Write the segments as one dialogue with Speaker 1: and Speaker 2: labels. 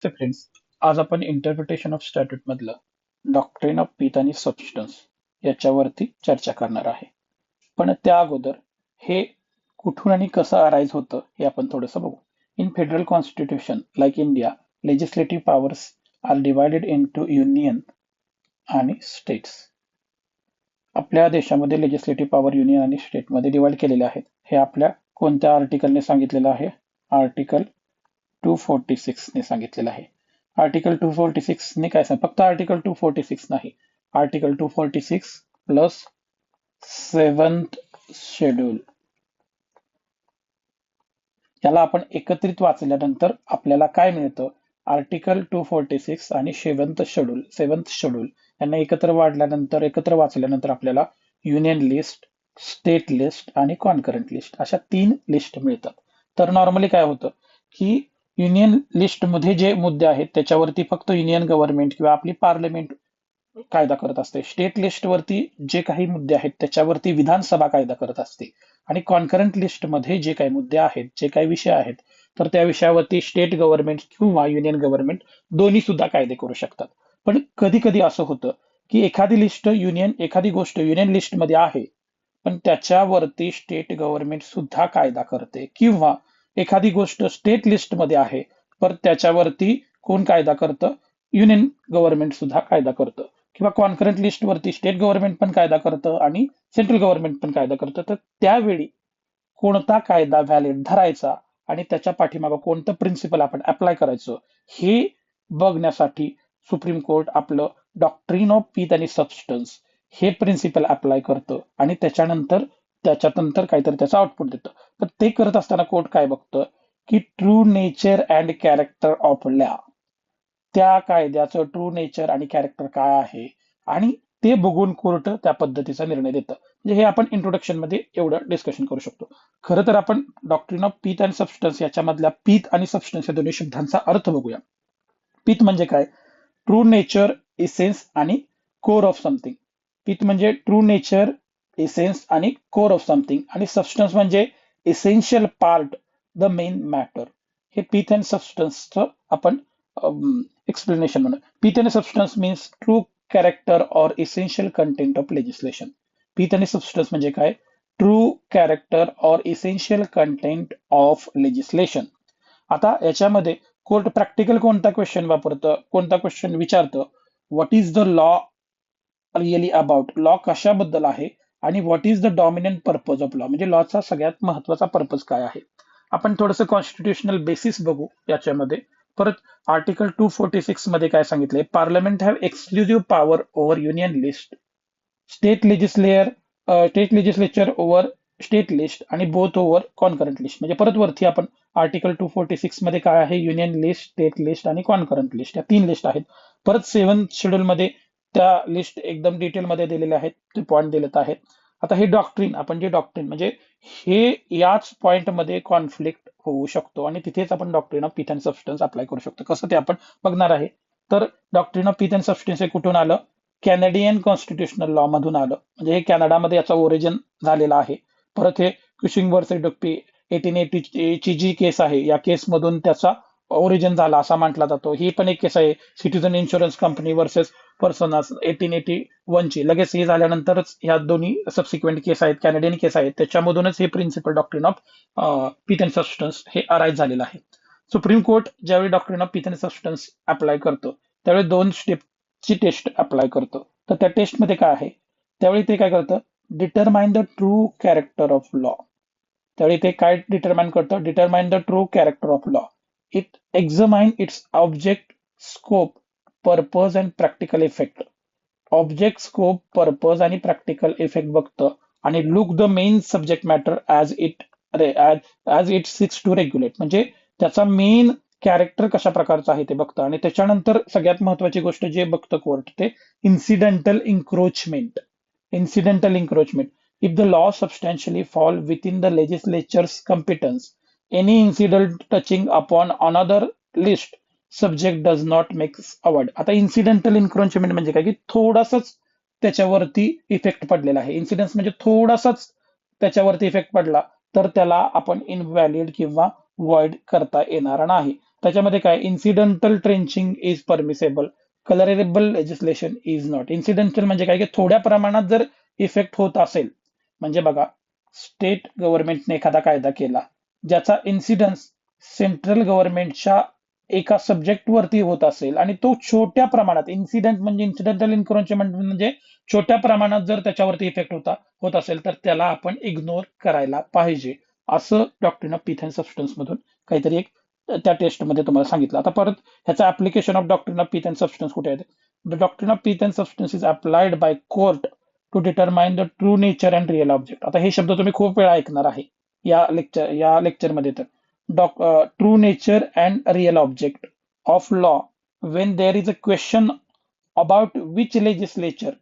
Speaker 1: नमस्ते friends. आज आपण interpretation of स्टॅट्यूट मधलं डॉक्ट्रिन ऑफ पीथ आणि सबस्टन्स याच्यावरती चर्चा करणार आहे. पण त्या अगोदर हे कुठून आणि कसं अराईज होतं हे आपण थोडंसं बघू. In federal constitution like India, legislative powers are divided into union आणि स्टेट्स. आपल्या देशामध्ये लेजिस्लेटिव्ह पॉवर युनियन आणि स्टेटमध्ये डिवाइड केलेले आहेत. हे आपल्या कोणत्या आर्टिकलने सांगितलेलं आहे? आर्टिकल 246 ने सांगितलेलं आहे. आर्टिकल 246 ने काय सांग, फक्त आर्टिकल 246 नाही, आर्टिकल 246 प्लस 7th शेड्यूल याला आपण एकत्रित वाचल्यानंतर आपल्याला काय मिळतं? आर्टिकल 246 आणि 7th शेड्यूल यांना एकत्र वाचल्यानंतर आपल्याला युनियन लिस्ट, स्टेट लिस्ट आणि कॉन्करंट लिस्ट अशा 3 लिस्ट मिळतात. तर नॉर्मली काय होतं की युनियन लिस्ट मध्ये जे मुद्दे आहेत त्याच्यावरती फक्त युनियन गव्हर्नमेंट किंवा आपली पार्लमेंट कायदा करत असते. स्टेट लिस्ट वरती जे काही मुद्दे आहेत त्याच्यावरती विधानसभा कायदा करत असते. आणि कॉन्करंट लिस्ट मध्ये जे काही मुद्दे आहेत, जे काही विषय आहेत, तर त्या विषयावरती स्टेट गव्हर्नमेंट किंवा युनियन गव्हर्नमेंट दोन्ही सुद्धा कायदे करू शकतात. पण कधी कधी असं होतं की एखादी गोष्ट युनियन लिस्ट मध्ये आहे पण त्याच्यावरती स्टेट गव्हर्नमेंट सुद्धा कायदा करते, किंवा एखादी गोष्ट स्टेट लिस्ट मध्ये आहे पण त्याच्यावरती कोण कायदा करतं? युनियन गव्हर्नमेंट सुद्धा कायदा करतं. किंवा कॉन्करंट लिस्ट वरती स्टेट गव्हर्नमेंट पण कायदा करतं आणि सेंट्रल गव्हर्नमेंट पण कायदा करतं. तर त्यावेळी कोणता कायदा व्हॅलिड धरायचा आणि त्याच्या पाठीमागं कोणतं प्रिन्सिपल आपण अप्लाय करायचं हे बघण्यासाठी सुप्रीम कोर्ट आपलं डॉक्ट्रिन ऑफ पीथ आणि सबस्टन्स हे प्रिन्सिपल अप्लाय करतं आणि त्याच्यानंतर काहीतरी त्याचं आउटपुट देतं. तर ते करत असताना कोर्ट काय बघतं की true nature and character of law, त्या कायद्याचं ट्रू नेचर आणि कॅरेक्टर काय आहे आणि ते बघून कोर्ट त्या पद्धतीचा निर्णय देतं. म्हणजे हे आपण इंट्रोडक्शन मध्ये एवढं डिस्कशन करू शकतो. खरं तर आपण doctrine of pith and substance याच्यामधल्या पीथ आणि सबस्टन्स या दोन्ही शब्दांचा अर्थ बघूया. पीथ म्हणजे काय? ट्रू नेचर, इसेन्स आणि कोर ऑफ समथिंग. पीथ म्हणजे ट्रू नेचर, इसेन्स आणि कोर ऑफ समथिंग, आणि सबस्टन्स म्हणजे essential part, the main matter. हे पीथ अँड सबस्टन्सचं आपण एक्सप्लेनेशन म्हणून. Pith and substance means true character or essential content of legislation. Pith आणि substance म्हणजे काय? True character or essential content of legislation. आता याच्यामध्ये कोर्ट प्रॅक्टिकल कोणता क्वेश्चन विचारतं? What is the law really about? Law कशाबद्दल आहे आणि what is the dominant purpose of law, म्हणजे लॉचा सगळ्यात महत्वाचा पर्पज काय आहे. आपण थोडंसं कॉन्स्टिट्युशनल बेसिस बघू याच्यामध्ये. परत आर्टिकल 246 मध्ये काय सांगितलंय? Parliament have exclusive power over union list, state legislature over state list आणि बोथ ओव्हर कॉन्करंट लिस्ट. म्हणजे परत वरती आपण आर्टिकल 246 मध्ये काय आहे? युनियन लिस्ट, स्टेट लिस्ट आणि कॉन्करंट लिस्ट या 3 लिस्ट आहेत. परत 7th शेड्यूल मध्ये त्या लिस्ट एकदम डिटेल मध्ये दिलेल्या आहेत, ते पॉईंट दिलेत आहेत. आता हे डॉक्ट्रिन म्हणजे हे याच पॉइंट मध्ये कॉन्फ्लिक्ट होऊ शकतो आणि तिथेच आपण doctrine of pith and substance apply करू शकतो. कसं ते आपण बघणार आहे. तर doctrine of pith and substance हे कुठून आलं? कॅनेडियन कॉन्स्टिट्युशनल लॉ मधून आलं. म्हणजे हे कॅनडामध्ये याचा ओरिजिन झालेला आहे. परत हे क्युशिंग वर्सेस डुप्पी 1880 ची जी केस आहे, या केस मधून त्याचा ओरिजिन झाला असा म्हटला जातो. ही पण एक केस आहे, citizen insurance company versus persons 1881 ची. लगेच हे झाल्यानंतरच ह्या दोन्ही सबसिक्वेंट केस आहेत, कॅनेडियन केस आहेत, त्याच्यामधूनच हे principle doctrine of pith and substance हे अराईज झालेलं आहे. सुप्रीम कोर्ट ज्यावेळी doctrine of pith and substance apply करतो त्यावेळी 2 स्टेपची टेस्ट अप्लाय करतो. तर त्या टेस्ट मध्ये काय आहे? त्यावेळी ते काय करतं? Determine the true character of law. त्यावेळी ते काय डिटरमाइन करतं? Determine the true character of law. It examine its object, scope, purpose and practical effect. Object, scope, purpose आणि प्रॅक्टिकल इफेक्ट बघतं आणि look the main subject matter as it seeks to regulate. म्हणजे त्याचा main character कशा प्रकारचा आहे ते बघतं. आणि त्याच्यानंतर सगळ्यात महत्वाची गोष्ट जे बघतं कोर्ट ते incidental इन्क्रोचमेंट. If the law substantially fall within the legislature's competence, any incident touching upon another list subject does not make award. आता इन्सिडेंटल इन्क्रोचमेंट म्हणजे काय? की थोडासाच त्याच्यावरती इफेक्ट पडलेला आहे. इन्सिडेंट म्हणजे थोडासाच त्याच्यावरती इफेक्ट पडला तर त्याला आपण इनव्हॅलिड किंवा वॉइड करता येणार नाही. त्याच्यामध्ये काय incidental trenching is permissible, colourable legislation is not. Incidental म्हणजे काय की थोड्या प्रमाणात जर इफेक्ट होत असेल, म्हणजे बघा स्टेट गव्हर्नमेंटने एखादा कायदा केला ज्याचा इन्सिडन्स सेंट्रल गव्हर्नमेंटच्या एका सब्जेक्ट वरती होत असेल आणि तो छोट्या प्रमाणात, इन्सिडेंट म्हणजे इन्सिडेंटल इन्क्रोचमेंट म्हणजे छोट्या प्रमाणात जर त्याच्यावरती इफेक्ट होत असेल तर त्याला आपण इग्नोर करायला पाहिजे, असं doctrine of pith and substance मधून काहीतरी एक त्या टेस्टमध्ये तुम्हाला सांगितलं. आता परत ह्याचा application of doctrine of pith and substance कुठे आहे? The doctrine of pith and substance is applied by court to determine the true nature and real object. आता हे शब्द तुम्ही खूप वेळा ऐकणार आहे या लेक्चरमध्ये. तर true nature and real object of law when there is a question about which legislature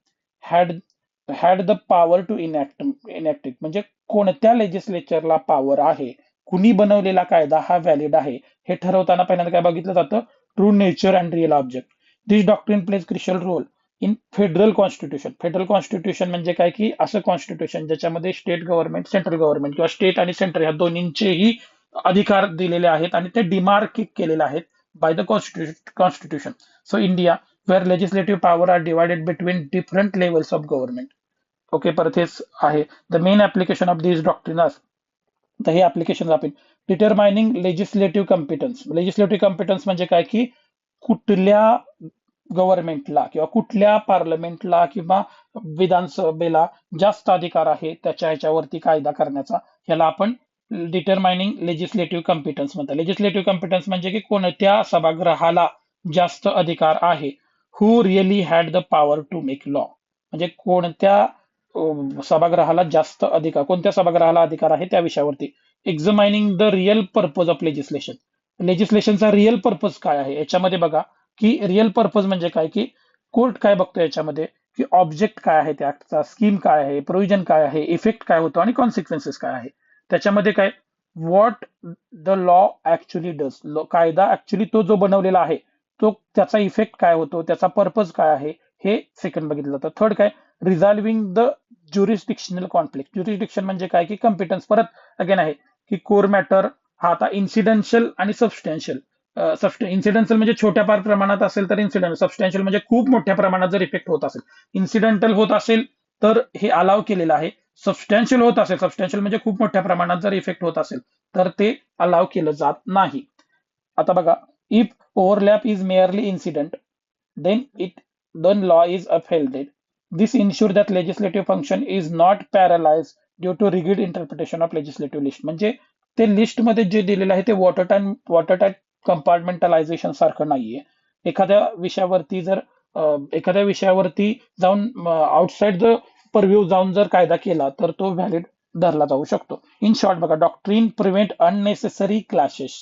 Speaker 1: had the power to enact it. म्हणजे कोणत्या लेजिस्लेचरला पॉवर आहे, कुणी बनवलेला कायदा हा व्हॅलिड आहे, हे ठरवताना पहिल्यांदा काय बघितलं जातं? True nature and real object. This doctrine plays crucial role in federal constitution. Federal constitution म्हणजे काय की असं कॉन्स्टिट्यूशन ज्याच्यामध्ये स्टेट गव्हर्नमेंट, सेंट्रल गव्हर्नमेंट किंवा स्टेट आणि सेंटर ह्या दोन्हींचेही अधिकार दिलेले आहेत आणि ते डिमार्क केलेले आहेत by the constitution. So India where legislative power are divided between different levels of government. Okay, परत हेच आहे. द मेन ऍप्लिकेशन ऑफ दिस डॉक्ट्रिनस, तर हे ऍप्लिकेशन आपण determining legislative competence. Legislative competence म्हणजे काय की कुठल्या गव्हर्नमेंटला किंवा कुठल्या पार्लमेंटला किंवा विधानसभेला जास्त अधिकार आहे त्याच्या ह्याच्यावरती कायदा करण्याचा, ह्याला आपण डिटरमाइनिंग लेजिस्लेटिव्ह कॉम्पिटन्स म्हणतात. लेजिस्लेटिव्ह कॉम्पिटन्स म्हणजे की कोणत्या सभागृहाला जास्त अधिकार आहे. Who really had the power to make law, म्हणजे कोणत्या सभागृहाला जास्त अधिकार, कोणत्या सभागृहाला अधिकार आहे त्या विषयावरती. Examining the real purpose of legislation. लेजिस्लेशनचा रिअल पर्पज काय आहे याच्यामध्ये बघा, की रिअल पर्पज म्हणजे काय की कोर्ट काय बघतो याच्यामध्ये, की ऑब्जेक्ट काय आहे त्या ऍक्टचा, स्कीम काय आहे, प्रोव्हिजन काय आहे, इफेक्ट काय होतो आणि कॉन्सिक्वेन्सेस काय आहे. त्याच्यामध्ये काय what the law actually does. कायदा ऍक्च्युअली तो जो बनवलेला आहे तो त्याचा इफेक्ट काय होतो, त्याचा पर्पज काय आहे, हे सेकंड बघितलं जातं. थर्ड काय रिझॉल्विंग द ज्युरिस्डिक्शनल कॉन्फ्लिक्ट. ज्युरिस्डिक्शन म्हणजे काय की कॉम्पिटन्स. परत अगेन आहे की कोर मॅटर हा आता इन्सिडेन्शियल आणि सबस्टॅन्शियल. इन्सिडेन्शियल म्हणजे छोट्या फार प्रमाणात असेल तर इन्सिडेंट, सबस्टॅन्शियल म्हणजे खूप मोठ्या प्रमाणात जर इफेक्ट होत असेल. इन्सिडेंटल होत असेल तर हे अलाव केलेलं आहे. सबस्टॅन्शियल होत असेल, सबस्टॅन्शियल म्हणजे खूप मोठ्या प्रमाणात जर इफेक्ट होत असेल तर ते अलाव केलं जात नाही. आता बघा, if overlap is merely incident, then law is upheld. This ensure that legislative function is not paralyzed due to rigid interpretation of legislative list. म्हणजे ते लिस्ट मध्ये जे दिलेलं आहे ते वॉटर कंपार्टमेंटलायझेशन सारखं नाहीये. एखाद्या विषयावरती जाऊन आउटसाइड द परव्ह्यू जाऊन जर कायदा केला तर तो व्हॅलिड धरला जाऊ शकतो. इन शॉर्ट बघा, doctrine prevent unnecessary clashes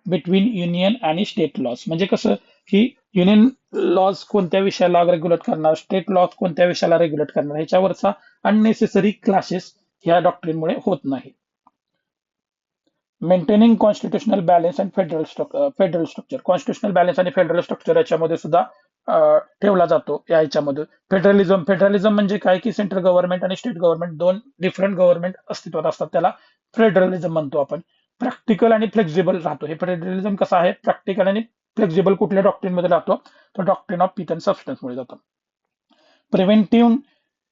Speaker 1: between union आणि स्टेट लॉज. म्हणजे कसं की युनियन लॉज कोणत्या विषयाला रेग्युलेट करणार, स्टेट लॉज कोणत्या विषयाला रेग्युलेट करणार, ह्याच्यावरचा अननेसेसरी क्लासेस ह्या डॉक्ट्रिनमुळे होत नाही. Maintaining constitutional balance and federal structure. Constitutional balance आणि फेडरल स्ट्रक्चर याच्यामध्ये सुद्धा ठेवला जातो या ह्याच्यामध्ये. फेडरलिझम म्हणजे काय की सेंट्रल गव्हर्नमेंट आणि स्टेट गव्हर्नमेंट दोन डिफरंट गव्हर्नमेंट अस्तित्वात असतात, त्याला फेडरलिझम म्हणतो आपण. प्रॅक्टिकल आणि फ्लेक्झिबल राहतो. हे फेडरलिझम कसं आहे, प्रॅक्टिकल आणि फ्लेक्झिबल कुठल्या डॉक्ट्रिन मध्ये राहतो, तर doctrine of pith and substance मुळे जातो. Preventive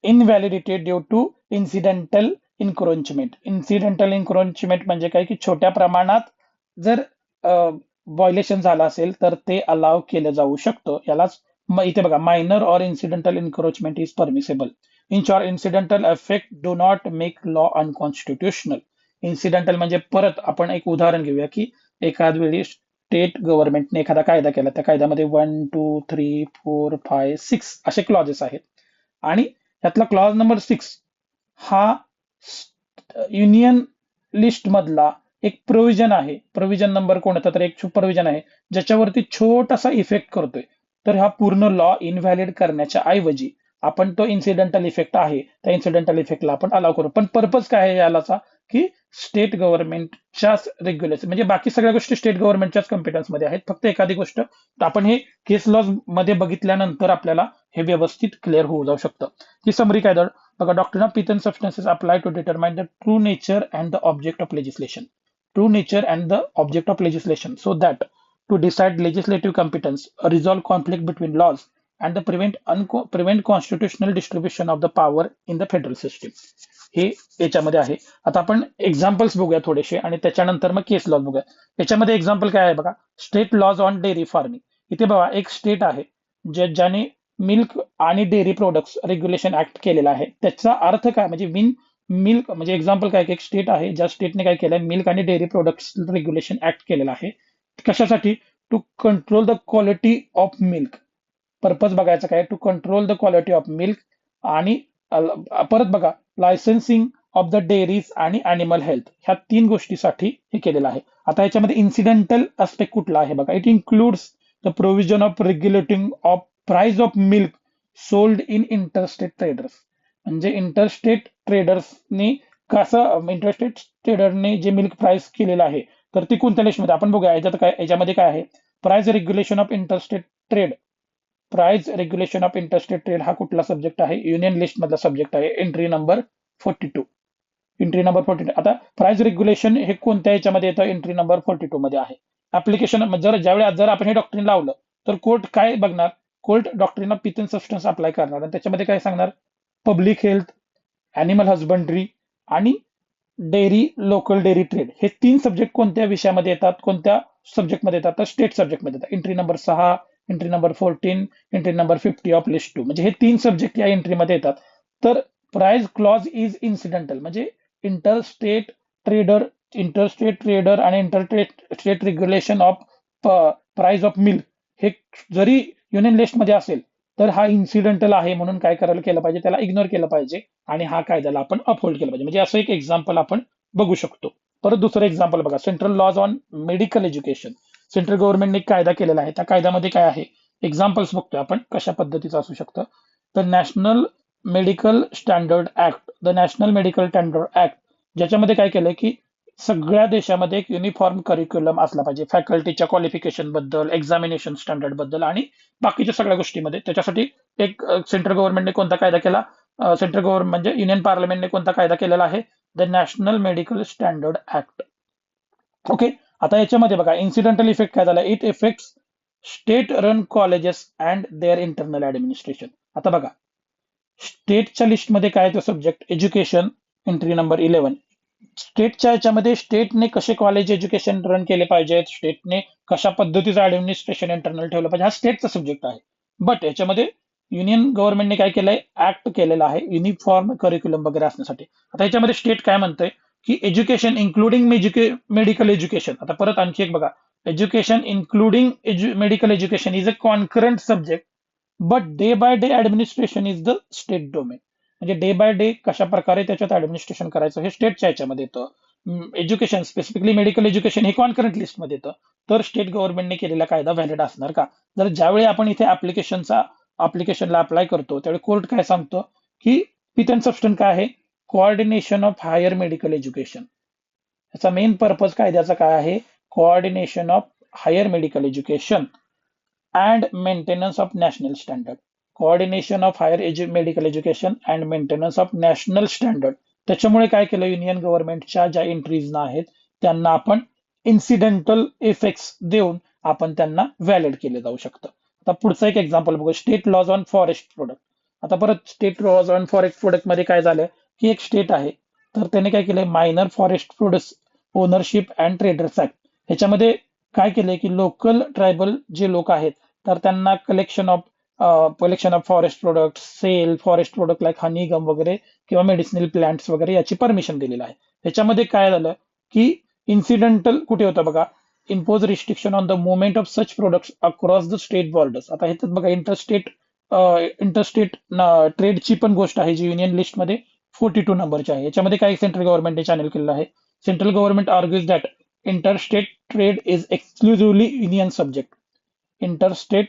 Speaker 1: invalidity due to incidental encroachment. Incidental encroachment म्हणजे काय की छोट्या प्रमाणात जर व्हायोलेशन झालं असेल तर ते अलाव केलं जाऊ शकतं. यालाच इथे बघा, minor or incidental encroachment is permissible. In short, incidental effect do not make law unconstitutional. Incidental म्हणजे परत आपण एक उदाहरण घेऊया की एखाद वेळी स्टेट गव्हर्नमेंटने एखादा कायदा केला, त्या कायद्यामध्ये 1, 2, 3, 4, 5, 6 असे क्लॉजेस आहेत आणि त्यातला क्लॉज नंबर 6 हा युनियन लिस्ट मधला एक प्रोव्हिजन आहे. प्रोव्हिजन नंबर कोणता तर एक प्रोव्हिजन आहे ज्याच्यावरती छोटासा इफेक्ट करतोय. तर हा पूर्ण लॉ इनव्हॅलिड करण्याच्या ऐवजी आपण तो इन्सिडेंटल इफेक्ट आहे त्या इन्सिडेंटल इफेक्टला आपण अलाव करू. पण पर्पज काय आहे यालाचा, की स्टेट गव्हर्नमेंटच्याच रेग्युलेशन, म्हणजे बाकी सगळ्या गोष्टी स्टेट गव्हर्नमेंटच्याच कॉम्पिटन्स मध्ये आहेत. फक्त एखादी गोष्ट आपण हे केस लॉज मध्ये बघितल्यानंतर आपल्याला हे व्यवस्थित क्लिअर होऊ जाऊ शकतं. ही समरी काय बघा, doctrine of pith and substances apply to determine the true nature and the object of legislation. True nature and the object of legislation, so that to decide legislative competence, resolve conflict between laws, and the prevent constitutional distribution of the power in the federal system. हे याच्यामध्ये आहे. आता आपण examples बघूया थोडेसे आणि त्याच्यानंतर मग केस लॉज बघूया. याच्यामध्ये एक्झाम्पल काय आहे बघा, state laws on dairy farming. इथे बघा एक स्टेट आहे ज्याने मिल्क आणि डेअरी प्रोडक्ट्स रेग्युलेशन ऍक्ट केलेला आहे. त्याचा अर्थ काय म्हणजे मिल्क म्हणजे एक्झाम्पल काय एक स्टेट आहे ज्या स्टेटने काय केलंय मिल्क आणि डेअरी प्रोडक्ट्स रेग्युलेशन ऍक्ट केलेला आहे. कशासाठी? To control the quality of milk. Purpose बघायचं काय, to control the quality of milk आणि परत बघा लायसन्सिंग ऑफ द डेअरीज आणि अॅनिमल हेल्थ, ह्या 3 गोष्टीसाठी हे केलेलं आहे. आता याच्यामध्ये इन्सिडेंटल अस्पेक्ट कुठला आहे बघा, it includes the provision of regulating of price of milk sold in interstate traders. म्हणजे इंटरस्टेट ट्रेडर्सनी कसं, इंटरस्टेट ट्रेडरने जे मिल्क प्राइस केलेलं आहे तर ती कोणत्या लिस्टमध्ये आपण बघूया. याच्यामध्ये काय आहे, price regulation of interstate trade. Price regulation of interstate trade हा कुठला सब्जेक्ट आहे, युनियन लिस्ट मधला सब्जेक्ट आहे, एंट्री नंबर 42. Entry number 42. आता प्राइस रेग्युलेशन हे कोणत्या याच्यामध्ये येतं, एंट्री नंबर 42 मध्ये आहे. ऍप्लिकेशन जर आपण हे डॉक्ट्रिन लावलं तर कोर्ट काय बघणार, court doctrine of pith and substance apply करणार आणि त्याच्यामध्ये काय सांगणार, पब्लिक हेल्थ, अॅनिमल हजबंड्री आणि डेअरी, लोकल डेअरी ट्रेड, हे 3 सब्जेक्ट कोणत्या विषयामध्ये येतात, कोणत्या सब्जेक्टमध्ये येतात, तर स्टेट सब्जेक्टमध्ये येतात. Entry number 6, entry number 14, entry number 50 of list 2, म्हणजे हे 3 सब्जेक्ट या एंट्रीमध्ये येतात. तर प्राइस क्लॉज इज इन्सिडेंटल, म्हणजे इंटरस्टेट ट्रेडर आणि interstate regulation of price of milk हे जरी युनियन लिस्टमध्ये असेल तर हा इन्सिडेंटल आहे, म्हणून काय करायला केलं पाहिजे, त्याला इग्नोर केलं पाहिजे आणि हा कायद्याला आपण अपहोल्ड केलं पाहिजे. म्हणजे असं एक एक्झाम्पल आपण बघू शकतो. परत दुसरं एक्झाम्पल बघा, central laws on medical education. Central गव्हर्नमेंटने कायदा केलेला आहे, त्या कायद्यामध्ये काय आहे, एक्झाम्पल्स बघतोय आपण कशा पद्धतीचं असू शकतं. तर national medical standard act, the national medical standard act, ज्याच्यामध्ये काय केलंय की सगळ्या देशामध्ये एक युनिफॉर्म करिक्युलम असला पाहिजे फॅकल्टीच्या क्वालिफिकेशन बद्दल, एक्झामिनेशन स्टँडर्ड बद्दल आणि बाकीच्या सगळ्या गोष्टीमध्ये. त्याच्यासाठी एक सेंट्रल गव्हर्नमेंटने कोणता कायदा केला, सेंट्रल गव्हर्नमेंट म्हणजे युनियन पार्लमेंटने कोणता कायदा केलेला आहे, the national medical standard act. Okay. आता याच्यामध्ये बघा इन्सिडेंटल इफेक्ट काय झाला, it effects state run colleges and their internal administration. आता बघा स्टेटच्या लिस्टमध्ये काय तो सब्जेक्ट, एज्युकेशन, एंट्री नंबर 11. स्टेटच्या याच्यामध्ये स्टेटने कसे कॉलेज एज्युकेशन रन केले पाहिजेत, स्टेटने कशा पद्धतीचं ऍडमिनिस्ट्रेशन इंटरनल ठेवलं पाहिजे, हा स्टेटचा सब्जेक्ट आहे. बट याच्यामध्ये युनियन गव्हर्नमेंटने काय केलंय, ऍक्ट केलेला आहे युनिफॉर्म करिक्युलम वगैरे असण्यासाठी. आता याच्यामध्ये स्टेट काय म्हणतंय की एज्युकेशन इन्क्लुडिंग मेडिकल एज्युकेशन. आता परत आणखी एक बघा, education including medical education is a concurrent subject but day by day administration is the state domain. म्हणजे डे बाय डे कशा प्रकारे त्याच्यात ऍडमिनिस्ट्रेशन करायचं हे स्टेटच्या याच्यामध्ये येतं. एज्युकेशन स्पेसिफिकली मेडिकल एज्युकेशन हे कॉन्करंट लिस्टमध्ये येतं. तर स्टेट गव्हर्नमेंटने केलेला कायदा व्हॅलिड असणार का, जर ज्यावेळी आपण इथे ऍप्लिकेशनला अप्लाय करतो त्यावेळी कोर्ट काय सांगतो की पिथ अँड सबस्टन्स काय आहे, coordination of higher medical education. याचा मेन पर्पज कायद्याचा काय आहे, coordination of higher medical education and maintenance of national standard. Coordination of higher medical education and maintenance of national standard. त्याच्यामुळे काय केलं, युनियन गव्हर्नमेंटच्या ज्या एंट्रीज आहेत त्यांना आपण इन्सिडेंटल इफेक्ट्स देऊन आपण त्यांना व्हॅलिड केले जाऊ शकतं. आता पुढचं एक एक्झाम्पल बघू, state laws on forest product. आता परत state laws on forest product मध्ये काय झालं की एक स्टेट आहे तर त्याने काय केलंय, minor forest products ownership and traders act. ह्याच्यामध्ये काय केलंय की लोकल ट्रायबल जे लोक आहेत तर त्यांना collection of forest product, sale forest product like honey gum वगैरे किंवा मेडिसिनल प्लांट्स वगैरे याची परमिशन दिलेलं आहे. ह्याच्यामध्ये काय झालं की इन्सिडेंटल कुठे होतं बघा, impose restriction on the movement of such products across the state borders. आता ह्याच्यात बघा इंटरस्टेट ट्रेडची पण गोष्ट आहे जी युनियन लिस्टमध्ये 42 नंबरची आहे. याच्यामध्ये काय सेंट्रल गव्हर्नमेंटने चॅनल केलेलं आहे, central government argues that interstate trade is exclusively union subject. Interstate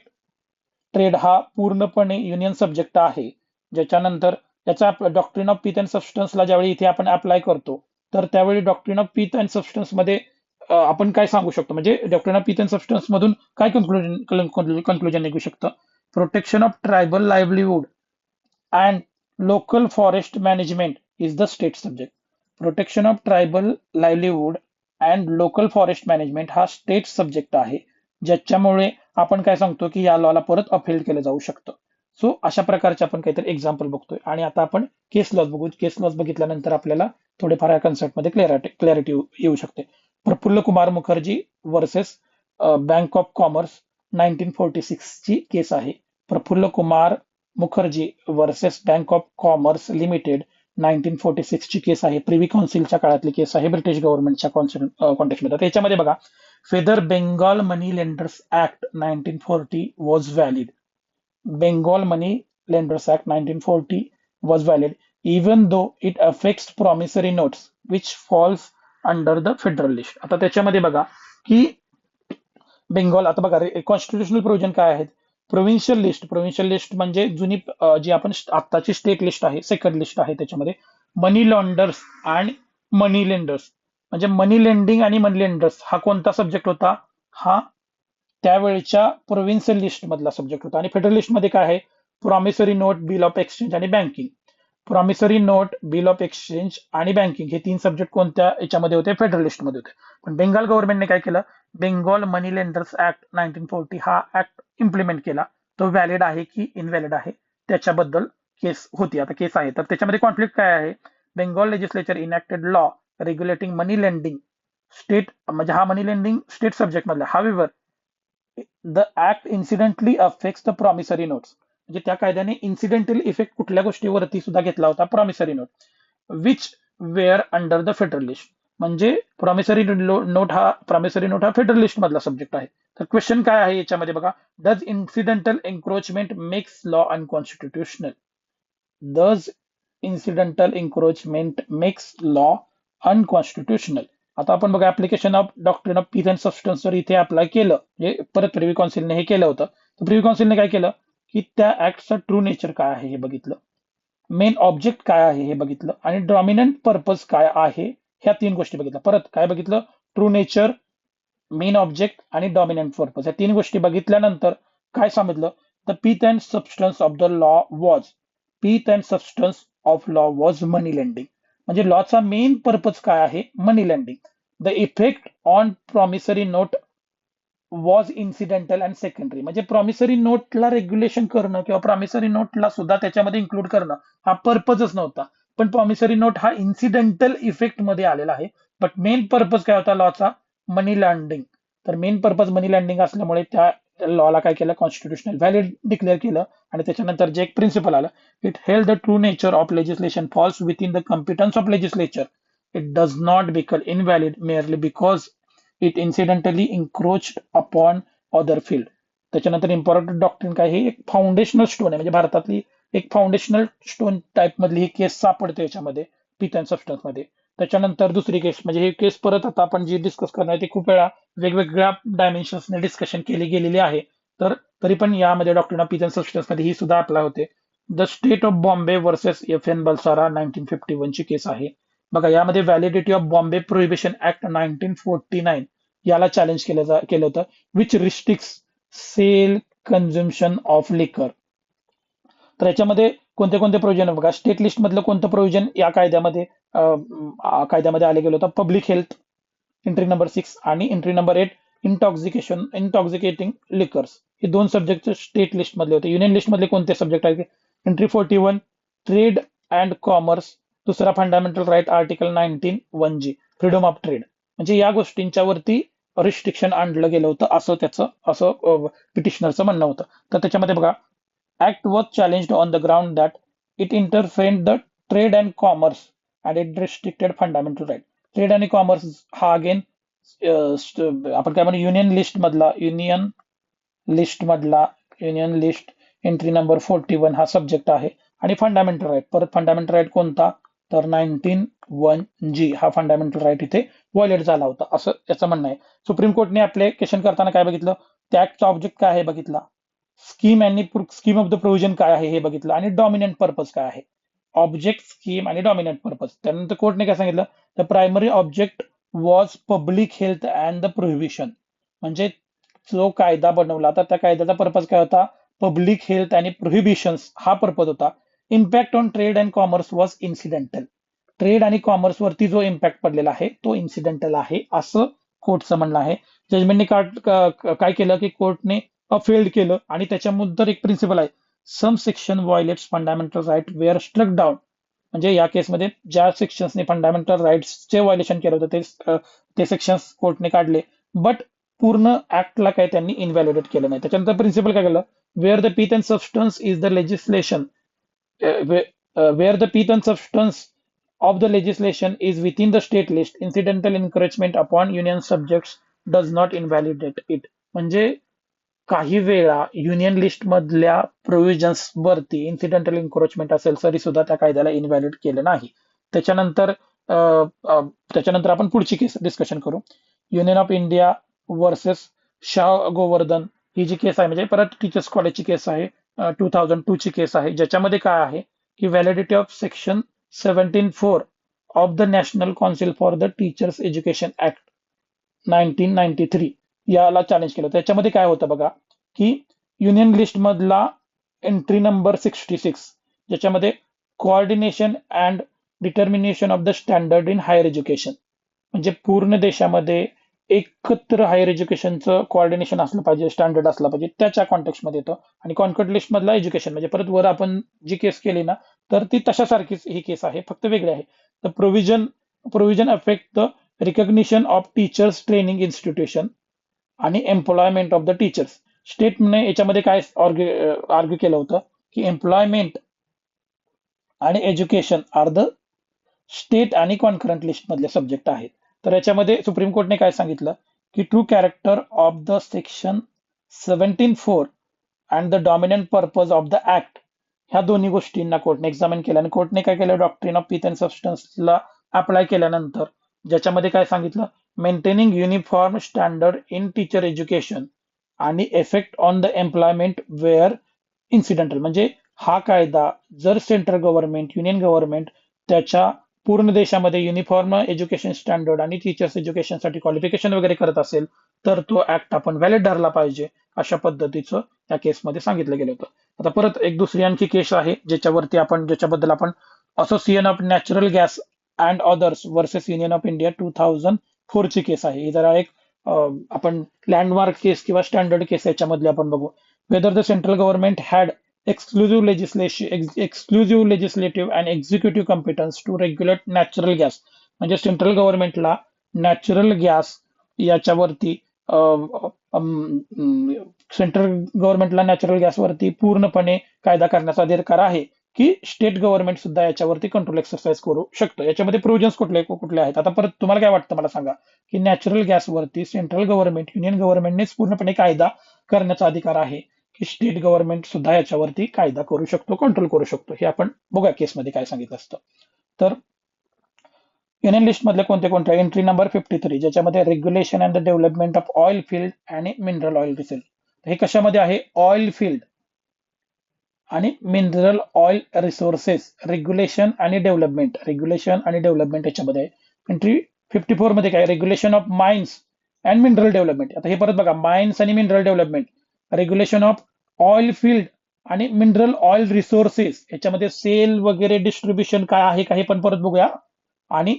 Speaker 1: trade हा पूर्णपणे युनियन सब्जेक्ट आहे. ज्याच्यानंतर याचा डॉक्ट्रिन ऑफ पिथ अँड सबस्टन्सला ज्यावेळी इथे आपण अप्लाय करतो तर त्यावेळी doctrine of pith and substance मध्ये आपण काय सांगू शकतो, म्हणजे doctrine of pith and substance मधून काय कन्क्लुजन निघू शकतं, protection of tribal livelihood and local forest management is the state subject. Protection of tribal livelihood and local forest management हा स्टेट सब्जेक्ट आहे. ज्याच्यामुळे आपण काय सांगतो की या लॉला परत अपहेल्ड केलं जाऊ शकतं. सो अशा प्रकारचे आपण काहीतरी एक्झाम्पल बघतोय. आणि आता आपण केस लॉज बघू. केस लॉज बघितल्यानंतर आपल्याला थोडेफार या कन्सेप्टमध्ये क्लॅरिटी येऊ शकते. Prafulla Kumar Mukherjee versus bank of commerce 1946 ची केस आहे. Prafulla Kumar Mukherjee versus bank of commerce limited 1946 ची केस आहे. प्रिव्ही काउन्सिलच्या काळातली केस आहे, ब्रिटिश गव्हर्नमेंटच्या कॉन्टेक्स्टमध्ये. त्याच्यामध्ये बघा, feather Bengal money lenders act 1940 was valid. Bengal Money Lenders Act 1940 was valid even though it affects promissory notes which falls under the federal list. आता त्याच्यामध्ये बघा की बेंगॉल, आता बघा कॉन्स्टिट्युशनल प्रोव्हिजन काय आहेत. प्रोव्हिन्शियल लिस्ट म्हणजे जुनी जी आपण आत्ताची स्टेट लिस्ट आहे, सेकंड लिस्ट आहे. त्याच्यामध्ये मनी लॉन्डर्स आणि मनी लेंडर्स म्हणजे मनी लेंडिंग आणि मनी लेंडर्स हा कोणता सब्जेक्ट होता? हा त्यावेळच्या प्रोव्हिन्शियल लिस्ट मधला सब्जेक्ट होता. आणि फेडरल लिस्ट मध्ये काय आहे? Promissory note, bill of exchange आणि banking. Promissory note, bill of exchange आणि बँकिंग हे 3 सब्जेक्ट कोणत्या याच्यामध्ये होते? फेडरल लिस्ट मध्ये होते. पण बेंगाल गव्हर्नमेंटने काय केलं? बेंगॉल मनी लेंडर्स ऍक्ट 1940 हा ऍक्ट इम्प्लिमेंट केला. तो व्हॅलिड आहे की इनव्हॅलिड आहे त्याच्याबद्दल केस होती. आता केस आहे, तर त्याच्यामध्ये कॉन्फ्लिक्ट काय आहे? Bengal legislature enacted law regulating money lending state, म्हणजे हा मनी लेंडिंग स्टेट सब्जेक्ट मधला. However the act incidentally affects the promissory notes, म्हणजे त्या कायद्याने इन्सिडेंटल इफेक्ट कुठल्या गोष्टीवरती सुद्धा घेतला होता? Promissory note, which were under the federal list. म्हणजे प्रॉमिसरी नोट हा फेडरल लिस्ट मधला सब्जेक्ट आहे. तर क्वेश्चन काय आहे याच्यामध्ये बघा, does incidental encroachment makes law unconstitutional? Does incidental encroachment makes law unconstitutional? आता आपण बघा, application of doctrine of pith and substance जर इथे अप्लाय केलं, म्हणजे परत प्रिव्ही काउन्सिलने हे केलं होतं, तर प्रिव्ही काउन्सिलने काय केलं की त्या ऍक्टचा ट्रू नेचर काय आहे हे बघितलं, मेन ऑब्जेक्ट काय आहे हे बघितलं, आणि डॉमिनंट पर्पज काय आहे ह्या 3 गोष्टी बघितल्या. परत काय बघितलं? ट्रू नेचर, मेन ऑब्जेक्ट आणि डॉमिनंट पर्पज. या 3 गोष्टी बघितल्यानंतर काय समजलं? The pith and substance of the law was, pith and substance of law was money lending. म्हणजे लॉचा मेन पर्पज काय आहे? Money lending. The effect on promissory note was incidental and secondary. म्हणजे प्रॉमिसरी नोटला रेग्युलेशन करणं किंवा promissory नोटला सुद्धा त्याच्यामध्ये इन्क्लूड करणं हा पर्पजच नव्हता. पण प्रॉमिसरी नोट हा इन्सिडेंटल इफेक्ट मध्ये आलेला आहे. बट मेन पर्पज काय होता लॉचा? मनी लॉन्ड्रिंग. तर मेन पर्पज मनी लॉन्ड्रिंग असल्यामुळे त्या लॉला काय केलं? कॉन्स्टिट्युशनल व्हॅलिड डिक्लेअर केलं. आणि त्याच्यानंतर जे एक प्रिन्सिपल आलं, it held the true nature of legislation falls with in the competence of legislature. It does not become invalid merely because it incidentally encroached upon other field. त्याच्यानंतर important doctrine काय? ही एक फाउंडेशनल स्टोन आहे, म्हणजे भारतातली एक foundational stone type मधली ही केस सापडते याच्यामध्ये, पीथ अँड सबस्टन्स मध्ये. त्याच्यानंतर दुसरी केस, म्हणजे ही केस परत आता आपण जी डिस्कस करणार ती खूप वेळा वेगवेगळ्या डायमेन्शन्सने डिस्कशन केली गेलेली आहे. तर तरी पण यामध्ये doctrine of pith and substance मध्ये ही सुद्धा अप्लाय होते. The state of Bombay versus FN Balsara 1951 ची केस आहे. बघा, यामध्ये validity of Bombay prohibition act 1949 याला चॅलेंज केलं होतं, which restricts sale consumption of liquor. तर याच्यामध्ये कोणते कोणते प्रोव्हिजन बघा, स्टेट लिस्ट मधलं कोणतं प्रोव्हिजन या कायद्यामध्ये आले गेलं होतं? पब्लिक हेल्थ, एंट्री नंबर 6, आणि एंट्री नंबर 8 इंटॉक्झिकेटिंग लिकर्स. हे 2 सब्जेक्ट स्टेट लिस्ट मधले होते. युनियन लिस्ट मधले कोणते सब्जेक्ट आहेत? एंट्री 41 ट्रेड अँड कॉमर्स, दुसरा fundamental right article 19(1)G freedom of trade. म्हणजे या गोष्टींच्या वरती रिस्ट्रिक्शन आणलं गेलं होतं असं पिटिशनरचं म्हणणं होतं. तर त्याच्यामध्ये बघा, act was challenged on the ground that it interfered the trade and commerce and it restricted fundamental right. Trade आणि कॉमर्स हा अगेन आपण काय म्हणू, युनियन लिस्ट एंट्री नंबर 41 हा सब्जेक्ट आहे. आणि फंडामेंटल राईट, परत फंडामेंटल राईट कोणता? तर 19(1)G हा फंडामेंटल राईट इथे व्हायोलेट झाला होता, असं याचं म्हणणं आहे. सुप्रीम कोर्टने ऍप्लिकेशन करताना काय बघितलं? त्या ऍक्टचा ऑब्जेक्ट काय आहे बघितला, स्कीम ऑफ द प्रोव्हिजन काय आहे हे बघितलं, आणि डॉमिनंट पर्पज काय आहे. ऑब्जेक्ट, स्कीम आणि डॉमिनंट पर्पज. त्यानंतर कोर्टने काय सांगितलं? The primary object was public health and the prohibition. म्हणजे जो कायदा बनवला होता त्या कायद्याचा पर्पज काय होता? पब्लिक हेल्थ आणि प्रोहिबिशन्स हा पर्पज होता. Impact on trade and commerce was incidental. Trade आणि कॉमर्स वरती जो इम्पॅक्ट पडलेला आहे तो इन्सिडेंटल आहे, असं कोर्टचं म्हणणं आहे. जजमेंटने काय केलं की कोर्टने अफेल्ड केलं आणि त्याच्यानंतर एक प्रिन्सिपल आहे, some section violates fundamental right were struck down. म्हणजे या केसमध्ये ज्या सेक्शन्सने फंडामेंटल राईट्सचे व्हायलेशन केलं होतं ते सेक्शन्स कोर्टने काढले, बट पूर्ण ऍक्टला काही त्यांनी इनव्हॅलिडेट केलं नाही. त्याच्यानंतर प्रिन्सिपल काय केलं, where the pith and substance is the legislation where the teeth and substance of the legislation is within the state list, incidental encouragement upon union subjects does not invalidate it. म्हणजे काही वेळा union list मधल्या provisions वरती incidental encroachment असेल तरी सुद्धा त्या कायद्याला इनव्हॅलिड केलं नाही. त्याच्यानंतर त्याच्यानंतर आपण पुढची केस डिस्कशन करू. Union of India versus Shah Govardhan ही जी केस आहे, म्हणजे परत टीचर्स कॉलेजची केस आहे, 2002 ची केस आहे, ज्याच्यामध्ये काय आहे की validity of section 17(4) of the national council for the teachers education act 1993 याला चॅलेंज केलं. त्याच्यामध्ये काय होतं बघा, की युनियन लिस्ट मधला एंट्री नंबर 66, ज्याच्यामध्ये coordination and determination of the standard in higher education, म्हणजे पूर्ण देशामध्ये एकत्र हायर एज्युकेशनचं कोऑर्डिनेशन असलं पाहिजे, स्टँडर्ड असलं पाहिजे, त्याच्या कॉन्टेक्स्टमध्ये येतं. आणि कॉन्कर्ड लिस्ट मधला एज्युकेशन, म्हणजे परत वर आपण जी केस केली ना, तर ती तशासारखीच ही केस आहे, फक्त वेगळी आहे. The provision affect the recognition of teachers training institution आणि एम्प्लॉयमेंट ऑफ द टीचर्स. स्टेटने याच्यामध्ये काय आर्ग्यू केलं होतं की एम्प्लॉयमेंट आणि एज्युकेशन आर द स्टेट आणि कॉन्करंट लिस्ट मधले सब्जेक्ट आहेत. तर याच्यामध्ये सुप्रीम कोर्टने काय सांगितलं की true character of the section 17(4) and the dominant purpose of the act, ह्या दोन्ही गोष्टींना कोर्टने एक्झामिन केलं आणि कोर्टने काय केलं, डॉक्ट्रिन ऑफ पीथ अँड सबस्टन्सला अप्लाय केल्यानंतर ज्याच्यामध्ये काय सांगितलं, maintaining uniform standard in teacher education आणि effect on the employment were incidental. म्हणजे हा कायदा जर सेंट्रल गव्हर्नमेंट, युनियन गव्हर्नमेंट त्याच्या पूर्ण देशामध्ये युनिफॉर्म एज्युकेशन स्टँडर्ड आणि टीचर्स एज्युकेशनसाठी क्वालिफिकेशन वगैरे करत असेल तर तो ऍक्ट आपण व्हॅलिड धरला पाहिजे, अशा पद्धतीचं या केसमध्ये सांगितलं गेलं होतं. आता परत एक दुसरी आणखी केस आहे ज्याच्याबद्दल आपण association of natural gas and others versus union of India 2004 ची केस आहे. ही जरा एक आपण लँडमार्क केस किंवा स्टँडर्ड केस याच्यामधले आपण बघू. Whether the central government had exclusive legislative and executive competence to regulate natural gas. म्हणजे सेंट्रल गव्हर्नमेंटला नॅचरल गॅस याच्यावरती सेंट्रल गव्हर्नमेंटला नॅचरल गॅसवरती पूर्णपणे कायदा करण्याचा अधिकार आहे, की स्टेट गव्हर्नमेंट सुद्धा याच्यावरती कंट्रोल एक्सरसाइज करू शकतं. याच्यामध्ये प्रोव्हिजन्स कुठले आहेत, आता परत तुम्हाला काय वाटतं मला सांगा, की नॅचरल गॅसवरती सेंट्रल गव्हर्नमेंट, युनियन गव्हर्नमेंटनेच पूर्णपणे कायदा करण्याचा अधिकार आहे, की स्टेट गव्हर्नमेंट सुद्धा याच्यावरती कायदा करू शकतो, कंट्रोल करू शकतो. हे आपण बघा केसमध्ये काय सांगितलं असतं. तर युनियन लिस्ट मधले कोणते एंट्री नंबर 53, ज्याच्यामध्ये regulation and the development of oil field आणि मिनरल ऑइल रिसेल. हे कशामध्ये आहे, ऑइल फील्ड आणि मिनरल ऑइल रिसोर्सेस, रेग्युलेशन आणि डेव्हलपमेंट याच्यामध्ये आहे. एंट्री 54 मध्ये काय, regulation of mines and mineral development. आता हे परत बघा, माइन्स आणि mineral development, regulation of oil field आणि मिनरल ऑइल रिसोर्सेस, याच्यामध्ये सेल वगैरे डिस्ट्रीब्युशन काय आहे काही पण परत बघूया. आणि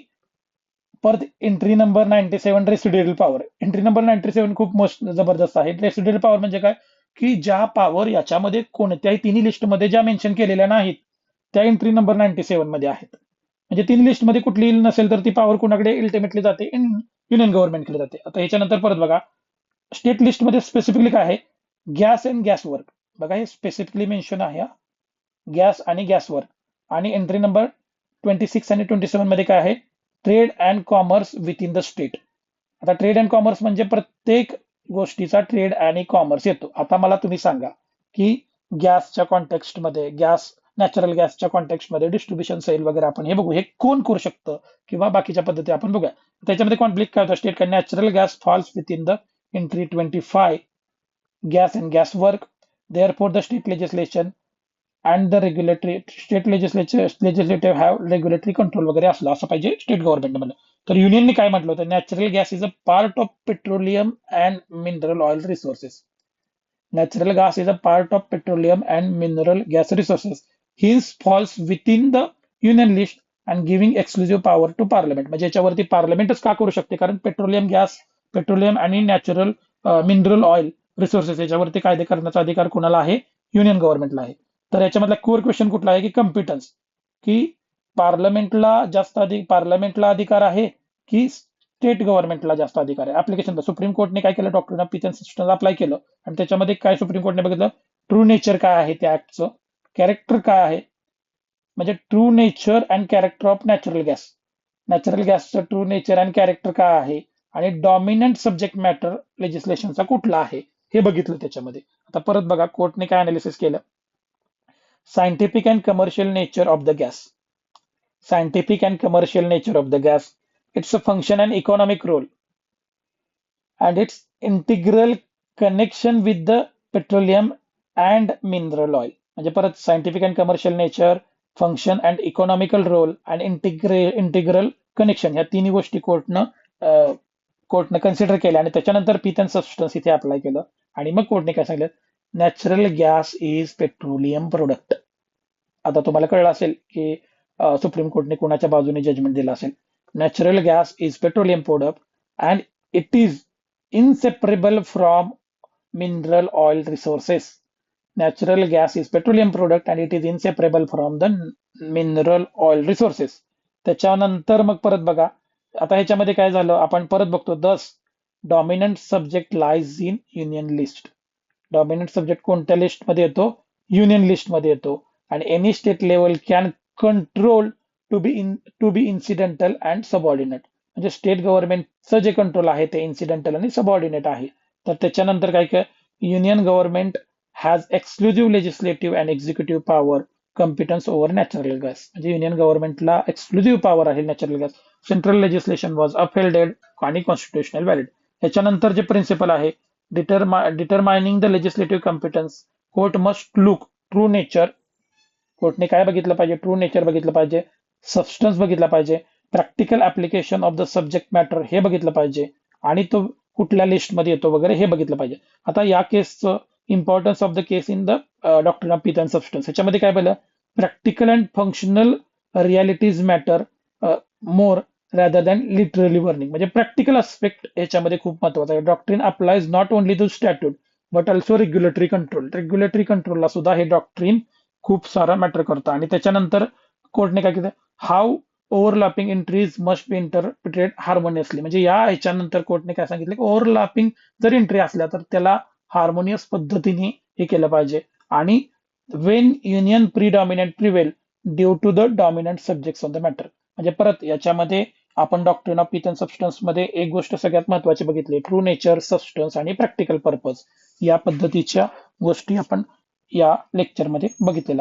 Speaker 1: परत entry number 97 residual power. Entry number 97 खूप मस्त जबरदस्त आहे. रेसिड्युअल पॉवर म्हणजे काय, की ज्या पॉवर याच्यामध्ये कोणत्याही तिन्ही लिस्टमध्ये ज्या मेन्शन केलेल्या नाहीत त्या एंट्री नंबर 97 मध्ये आहेत. म्हणजे तिन्ही लिस्टमध्ये कुठली नसेल तर ती पॉवर कोणाकडे अल्टिमेटली जाते, युनियन गव्हर्नमेंटकडे जाते. आता याच्यानंतर परत बघा, स्टेट लिस्टमध्ये स्पेसिफिकली काय आहे, गॅस अँड गॅस वर्क. बघा हे स्पेसिफिकली मेन्शन आहे, गॅस आणि गॅस वर्क. आणि एंट्री नंबर 26 आणि 27 मध्ये काय आहे, trade and commerce with in the state. आता ट्रेड अँड कॉमर्स म्हणजे प्रत्येक गोष्टीचा ट्रेड आणि कॉमर्स येतो. आता मला तुम्ही सांगा की गॅसच्या कॉन्टेक्स्टमध्ये, नॅचरल गॅसच्या कॉन्टेक्स्टमध्ये डिस्ट्रीब्युशन सेल वगैरे आपण हे बघू, हे कोण करू शकतं किंवा बाकीच्या पद्धती आपण बघूया. त्याच्यामध्ये कॉन्फ्लिक्ट काय होतं, स्टेट का natural gas falls with in the entry 25 gas and gas work. Therefore the state legislation and the state legislative have regulatory control वगैरे असं पाहिजे स्टेट गव्हर्नमेंटमध्ये. तर युनियनने काय म्हटलं होतं, natural gas is a part of petroleum and mineral oil resources. Natural gas is a part of petroleum and mineral gas resources. His falls with in the union list and giving exclusive power to parliament. म्हणजे याच्यावरती पार्लमेंटच का करू शकते, कारण petroleum gas petroleum आणि natural mineral oil resources याच्यावरती कायदे करण्याचा अधिकार कोणाला आहे? युनियन गव्हर्नमेंटला आहे. तर याच्यामधला कोर क्वेश्चन कुठला आहे की कम्पिटन्स, की पार्लमेंटला अधिकार आहे की स्टेट गव्हर्नमेंटला जास्त अधिकार आहे? ऍप्लिकेशन सुप्रीम कोर्टने काय केलं, doctrine of pith and system apply केलं आणि त्याच्यामध्ये काय सुप्रीम कोर्टने बघितलं, ट्रू नेचर काय आहे त्या ऍक्टचं, कॅरेक्टर काय आहे, म्हणजे true nature and character of natural गॅसचं ट्रू नेचर अँड कॅरेक्टर काय आहे आणि डॉमिनंट सब्जेक्ट मॅटर लेजिस्लेशनचा कुठला आहे हे बघितलं त्याच्यामध्ये. आता परत बघा कोर्टने काय अनालिसिस केलं, scientific and commercial nature of the gas, scientific and commercial nature of the gas, its function and economic role, and its integral connection with the petroleum and mineral oil. म्हणजे परत scientific and commercial nature, function and economical role and integral connection, या तिन्ही गोष्टी कोर्टनं consider केल्या आणि त्याच्यानंतर pith and substance इथे अप्लाय केलं. आणि मग कोर्टने काय सांगितलं, natural gas is petroleum product. आता तुम्हाला कळलं असेल की सुप्रीम कोर्टने कोणाच्या बाजूने जजमेंट दिलं असेल. Natural gas is petroleum product and it is inseparable from mineral oil resources. Natural gas is petroleum product and it is inseparable from the mineral oil resources. त्याच्यानंतर मग परत बघा, आता ह्याच्यामध्ये काय झालं आपण परत बघतो, thus dominant subject lies in union list. Dominant subject कोणत्या लिस्टमध्ये येतो? युनियन लिस्टमध्ये येतो. आणि any state level can control to be incidental and subordinate. म्हणजे स्टेट गव्हर्नमेंटचं जे कंट्रोल आहे ते इन्सिडेंटल आणि सबऑर्डिनेट आहे. तर त्याच्यानंतर काय union government has exclusive legislative and executive power competence over natural gas. म्हणजे युनियन गव्हर्नमेंटला एक्सक्लुझिव्ह पॉवर आहे natural gas. Central legislation was upheld आणि कॉन्स्टिट्युशनल व्हॅलिड. याच्यानंतर जे प्रिन्सिपल आहे, determining the legislative competence, court must look true nature. कोर्टने काय बघितलं पाहिजे? ट्रू नेचर बघितलं पाहिजे, सबस्टन्स बघितला पाहिजे, practical application of the subject matter हे बघितलं पाहिजे आणि तो कुठल्या लिस्टमध्ये येतो वगैरे हे बघितलं पाहिजे. आता या केसचं importance of the case in the doctrine of pith and substance, ह्याच्यामध्ये काय पाहिलं, practical and functional realities matter more rather than literally wording. म्हणजे प्रॅक्टिकल अस्पेक्ट याच्यामध्ये खूप महत्वाचा आहे. Doctrine applies not only to statute but also regulatory control. Regulatory कंट्रोलला सुद्धा हे डॉक्ट्रिन खूप सारा मॅटर करतं. आणि त्याच्यानंतर कोर्टने काय केलं, how overlapping entries must be interpreted harmoniously. म्हणजे या ह्याच्यानंतर कोर्टने काय सांगितलं की ओव्हरलॅपिंग जर एंट्री असल्या तर त्याला हार्मोनियस पद्धतीने हे केलं पाहिजे. आणि when union predominant prevail due to the dominant subjects of the matter. म्हणजे परत याच्यामध्ये आपण doctrine of pith and substance मध्ये एक गोष्ट सगळ्यात महत्वाची बघितली, ट्रू नेचर, सबस्टन्स आणि प्रॅक्टिकल पर्पज. या पद्धतीच्या गोष्टी आपण या लेक्चरमध्ये बघितलेल्या